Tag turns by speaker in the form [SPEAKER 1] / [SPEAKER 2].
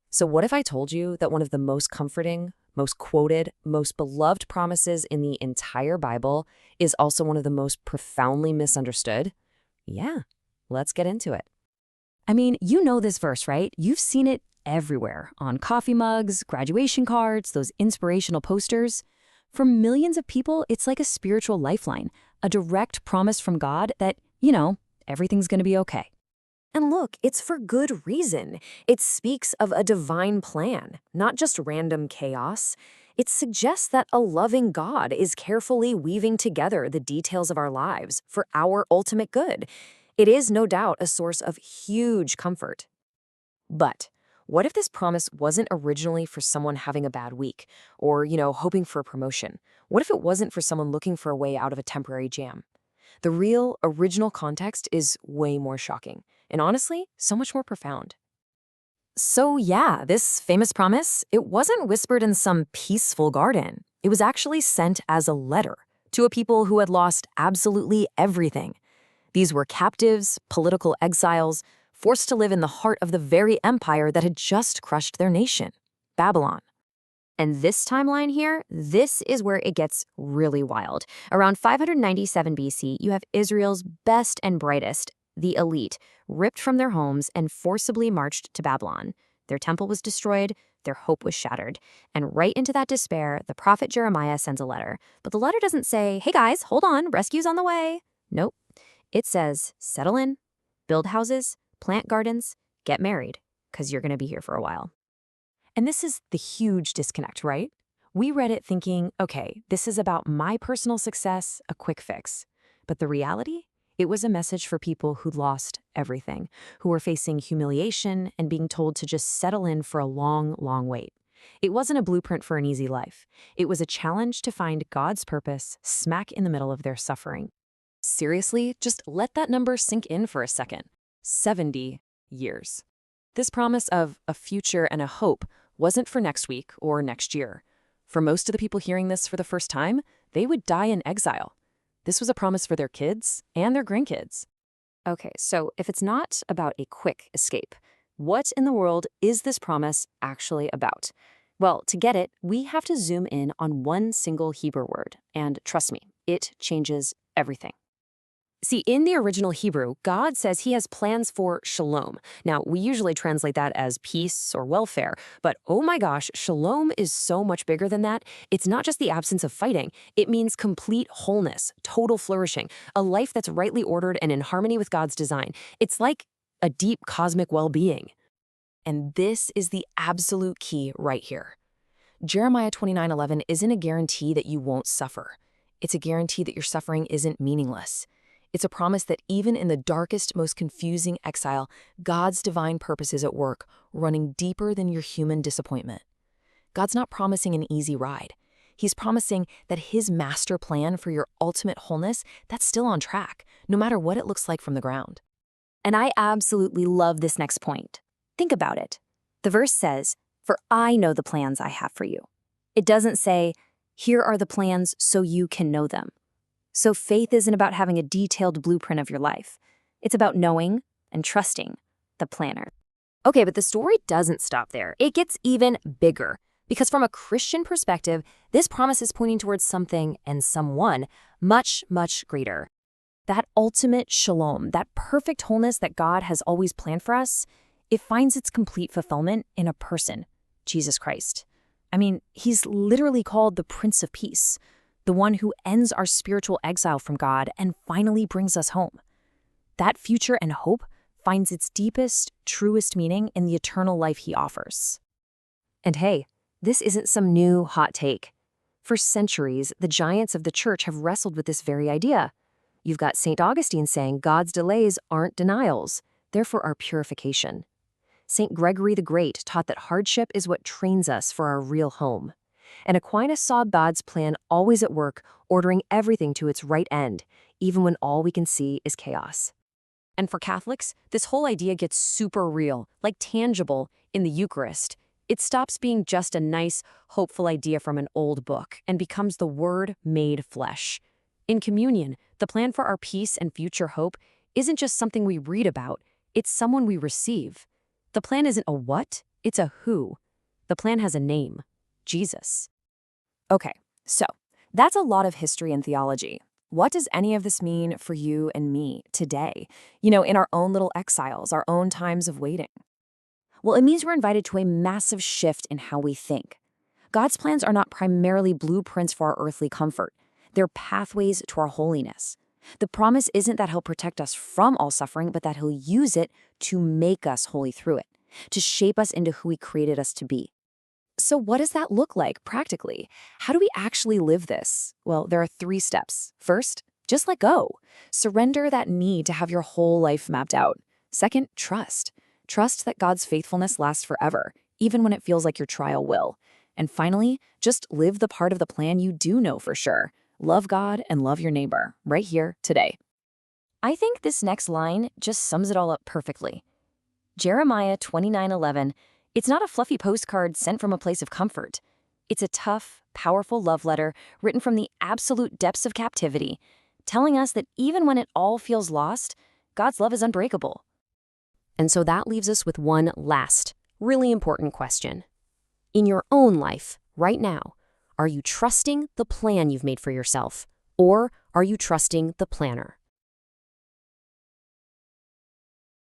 [SPEAKER 1] So what if I told you that one of the most comforting, most quoted, most beloved promises in the entire Bible is also one of the most profoundly misunderstood? Yeah, let's get into it.
[SPEAKER 2] I mean, you know this verse, right? You've seen it everywhere, on coffee mugs, graduation cards, those inspirational posters. For millions of people, it's like a spiritual lifeline, a direct promise from God that, everything's going to be okay.
[SPEAKER 1] And look, it's for good reason. It speaks of a divine plan, not just random chaos. It suggests that a loving God is carefully weaving together the details of our lives for our ultimate good. It is no doubt a source of huge comfort. But what if this promise wasn't originally for someone having a bad week or, hoping for a promotion? What if it wasn't for someone looking for a way out of a temporary jam? The real, original context is way more shocking, and honestly, so much more profound. So yeah, this famous promise, it wasn't whispered in some peaceful garden. It was actually sent as a letter to a people who had lost absolutely everything. These were captives, political exiles, forced to live in the heart of the very empire that had just crushed their nation, Babylon. And this timeline here, this is where it gets really wild. Around 597 BC, you have Israel's best and brightest, the elite, ripped from their homes and forcibly marched to Babylon. Their temple was destroyed, their hope was shattered. And right into that despair, the prophet Jeremiah sends a letter. But the letter doesn't say, hey guys, hold on, rescue's on the way. Nope. It says, settle in, build houses, plant gardens, get married, because you're going to be here for a while. And this is the huge disconnect, right? We read it thinking, okay, this is about my personal success, a quick fix. But the reality? It was a message for people who'd lost everything, who were facing humiliation and being told to just settle in for a long, long wait. It wasn't a blueprint for an easy life. It was a challenge to find God's purpose smack in the middle of their suffering. Seriously, just let that number sink in for a second. 70 years. This promise of a future and a hope wasn't for next week or next year. For most of the people hearing this for the first time, they would die in exile. This was a promise for their kids and their grandkids. Okay, so if it's not about a quick escape, what in the world is this promise actually about? Well, to get it, we have to zoom in on one single Hebrew word, and trust me, it changes everything. See, in the original Hebrew, God says he has plans for shalom. Now, we usually translate that as peace or welfare, but oh my gosh, shalom is so much bigger than that. It's not just the absence of fighting. It means complete wholeness, total flourishing, a life that's rightly ordered and in harmony with God's design. It's like a deep cosmic well-being. And this is the absolute key right here. Jeremiah 29:11 isn't a guarantee that you won't suffer. It's a guarantee that your suffering isn't meaningless. It's a promise that even in the darkest, most confusing exile, God's divine purpose is at work, running deeper than your human disappointment. God's not promising an easy ride. He's promising that his master plan for your ultimate wholeness, that's still on track, no matter what it looks like from the ground. And I absolutely love this next point. Think about it. The verse says, "For I know the plans I have for you." It doesn't say, "Here are the plans so you can know them." So faith isn't about having a detailed blueprint of your life. It's about knowing and trusting the planner. Okay, but the story doesn't stop there. It gets even bigger. Because from a Christian perspective, this promise is pointing towards something and someone much, much greater. That ultimate shalom, that perfect wholeness that God has always planned for us, it finds its complete fulfillment in a person, Jesus Christ. I mean, he's literally called the Prince of Peace, the one who ends our spiritual exile from God and finally brings us home. That future and hope finds its deepest, truest meaning in the eternal life he offers. And hey, this isn't some new hot take. For centuries, the giants of the church have wrestled with this very idea. You've got Saint Augustine saying God's delays aren't denials, therefore are purification. Saint Gregory the Great taught that hardship is what trains us for our real home. And Aquinas saw God's plan always at work, ordering everything to its right end, even when all we can see is chaos. And for Catholics, this whole idea gets super real, like tangible, in the Eucharist. It stops being just a nice, hopeful idea from an old book and becomes the Word made flesh. In communion, the plan for our peace and future hope isn't just something we read about, it's someone we receive. The plan isn't a what, It's a who. The plan has a name: Jesus. Okay, so that's a lot of history and theology. What does any of this mean for you and me today? In our own little exiles, our own times of waiting? Well, it means we're invited to a massive shift in how we think. God's plans are not primarily blueprints for our earthly comfort. They're pathways to our holiness. The promise isn't that he'll protect us from all suffering, but that he'll use it to make us holy through it, to shape us into who he created us to be. So what does that look like practically? How do we actually live this? Well, there are 3 steps. First, just let go. Surrender that need to have your whole life mapped out. Second, trust. Trust that God's faithfulness lasts forever, even when it feels like your trial will. And finally, just live the part of the plan you do know for sure. Love God and love your neighbor, right here, today. I think this next line just sums it all up perfectly. Jeremiah 29:11. It's not a fluffy postcard sent from a place of comfort. It's a tough, powerful love letter written from the absolute depths of captivity, telling us that even when it all feels lost, God's love is unbreakable. And so that leaves us with one last, really important question. In your own life, right now, are you trusting the plan you've made for yourself, or are you trusting the planner?